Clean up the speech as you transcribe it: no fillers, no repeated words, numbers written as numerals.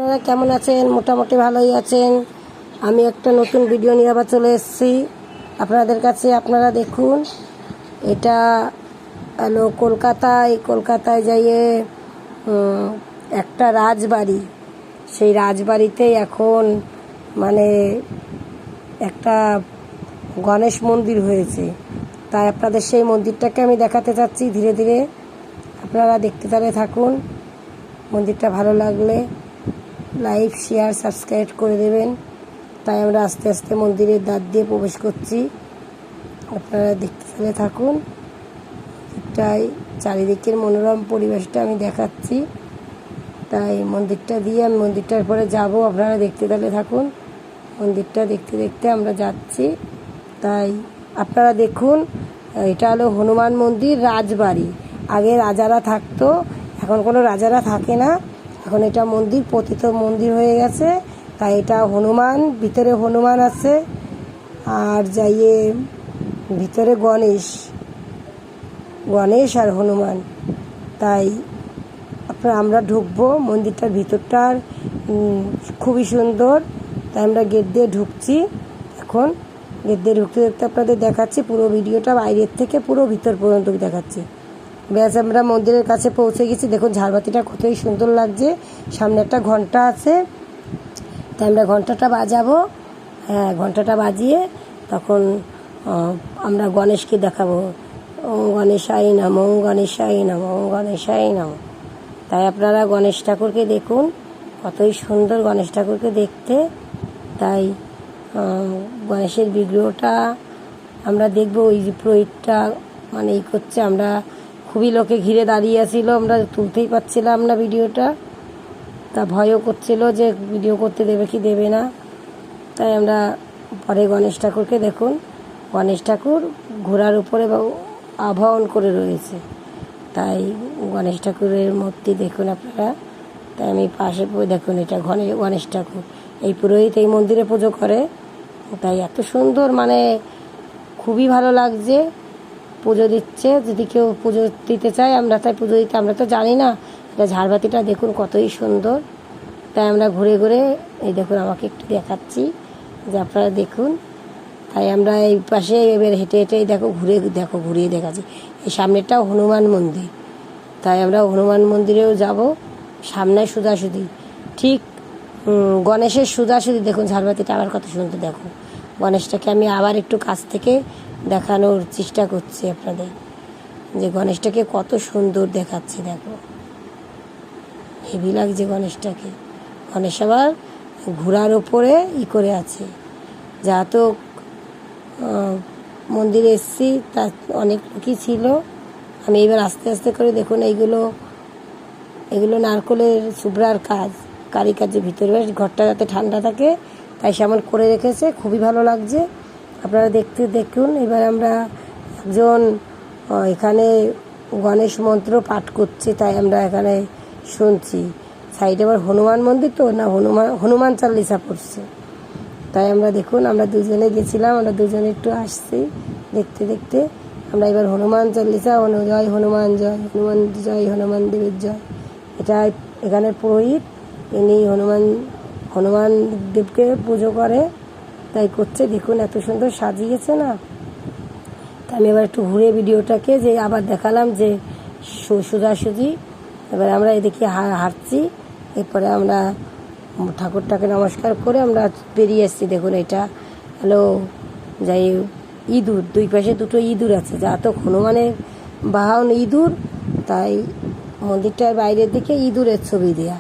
আপনারা কেমন আছেন? মোটামুটি ভালোই আছেন। আমি একটা নতুন ভিডিও নিয়ে আবার চলে এসেছি আপনাদের কাছে। আপনারা দেখুন, এটা হলো কলকাতায় যাইয়ে একটা রাজবাড়ি। সেই রাজবাড়িতে এখন মানে একটা গণেশ মন্দির হয়েছে। তাই আপনাদের সেই মন্দিরটাকে আমি দেখাতে চাচ্ছি ধীরে ধীরে। আপনারা দেখতে তাহলে থাকুন। মন্দিরটা ভালো লাগলে লাইক, শেয়ার, সাবস্ক্রাইব করে দেবেন। তাই আমরা আস্তে আস্তে মন্দিরের দ্বার দিয়ে প্রবেশ করছি। আপনারা দেখতে তাহলে থাকুন। তাই চারিদিকের মনোরম পরিবেশটা আমি দেখাচ্ছি। তাই মন্দিরটা দিয়ে আমি মন্দিরটার পরে যাব। আপনারা দেখতে তাহলে থাকুন। মন্দিরটা দেখতে দেখতে আমরা যাচ্ছি। তাই আপনারা দেখুন, এটা হলো হনুমান মন্দির রাজবাড়ি। আগে রাজারা থাকতো, এখন কোনো রাজারা থাকে না। এখন এটা মন্দির, পতিত মন্দির হয়ে গেছে। তাই এটা হনুমান, ভিতরে হনুমান আছে, আর যাইয়ে ভিতরে গণেশ আর হনুমান। তাই আমরা ঢুকবো। মন্দিরটার ভিতরটার খুবই সুন্দর। তাই আমরা গেট দিয়ে ঢুকছি। এখন গেট দিয়ে ঢুকতে দেখতে আপনাদের দেখাচ্ছি পুরো ভিডিওটা, বাইরের থেকে পুরো ভিতর পর্যন্ত দেখাচ্ছি। ব্যাস, আমরা মন্দিরের কাছে পৌঁছে গেছি। দেখুন ঝাড়বাতিটা কতই সুন্দর লাগছে। সামনে একটা ঘন্টা আছে। তাই আমরা ঘন্টাটা বাজাবো। হ্যাঁ, ঘন্টাটা বাজিয়ে তখন আমরা গণেশকে দেখাবো। ওম গণেশায় নমঃ, ওম গণেশায় নমঃ, ওম গণেশায় নমঃ। তাই আপনারা গণেশ ঠাকুরকে দেখুন, কতই সুন্দর গণেশ ঠাকুরকে দেখতে। তাই গণেশের বিগ্রহটা আমরা দেখবো। ওই যে পুরোহিতটা মানে এই করছে, আমরা খুবই লোকে ঘিরে দাঁড়িয়ে আসছিল, আমরা তুলতেই পারছিলাম না ভিডিওটা। তা ভয়ও করছিল যে ভিডিও করতে দেবে কি দেবে না। তাই আমরা পরে গণেশ ঠাকুরকে দেখুন, গণেশ ঠাকুর ঘোড়ার উপরে আবাহন করে রয়েছে। তাই গণেশ ঠাকুরের মূর্তি দেখুন আপনারা। তাই আমি পাশে দেখুন, এটা গণেশ ঠাকুর। এই পুরোহিত এই মন্দিরে পুজো করে। তাই এত সুন্দর, মানে খুবই ভালো লাগছে। পুজো দিচ্ছে, যদি কেউ পুজো দিতে চায় আমরা তাই পুজো দিতে, আমরা তো জানি না। এটা ঝাড়বাতিটা দেখুন কতই সুন্দর। তাই আমরা ঘুরে ঘুরে এই দেখুন, আমাকে একটু দেখাচ্ছি যে আপনারা দেখুন। তাই আমরা এই পাশে এবার হেঁটে হেঁটে ঘুরিয়ে দেখাচ্ছি। এই সামনেটাও হনুমান মন্দির। তাই আমরা হনুমান মন্দিরেও যাব। সামনে সোজাসুজি ঠিক গণেশের সোজাসুজি দেখুন ঝাড়বাতিটা আবার কত সুন্দর। দেখুন গণেশটাকে আমি আবার একটু কাছ থেকে দেখানোর চেষ্টা করছি আপনাদের, যে গণেশটাকে কত সুন্দর দেখাচ্ছে। দেখো, হেভি লাগছে গণেশটাকে। গণেশ আবার ঘোড়ার ওপরে করে আছে। যা তো মন্দিরে এসেছি, তা অনেক লোকই ছিল। আমি এবার আস্তে আস্তে করে দেখুন, এগুলো নারকলের সুব্রার কারিকার্যের ভিতরে। ঘরটা যাতে ঠান্ডা থাকে তাই সেমন করে রেখেছে, খুবই ভালো লাগছে। আপনারা দেখুন। এবার আমরা একজন এখানে গণেশ মন্ত্র পাঠ করছে, তাই আমরা এখানে শুনছি। সাইডে আবার হনুমান মন্দির, তো না হনুমান চালিসা পড়ছে। তাই আমরা দেখুন, আমরা দুজনে গেছিলাম, আমরা দুজনে একটু আসছি দেখতে দেখতে। আমরা এবার হনুমান চালিসা, জয় হনুমান, জয় হনুমান, জয় হনুমান দেবের জয়। এটা এখানের পুরোহিত, ইনি হনুমান দেবকে পুজো করে, তাই করছে। দেখুন এত সুন্দর সাজিয়েছে না। তা আমি এবার একটু ঘুরে ভিডিওটাকে যে আবার দেখালাম যে সোজাসুজি। এবার আমরা এদিকে হাঁটছি। এরপরে আমরা ঠাকুরটাকে নমস্কার করে আমরা বেরিয়ে এসেছি। দেখুন, এটা হলো যাই ইঁদুর, দুই পাশে দুটো ইঁদুর আছে, যা তো হনুমানের বাহন ইঁদুর। তাই মন্দিরটার বাইরের দিকে ইঁদুরের ছবি দেয়া।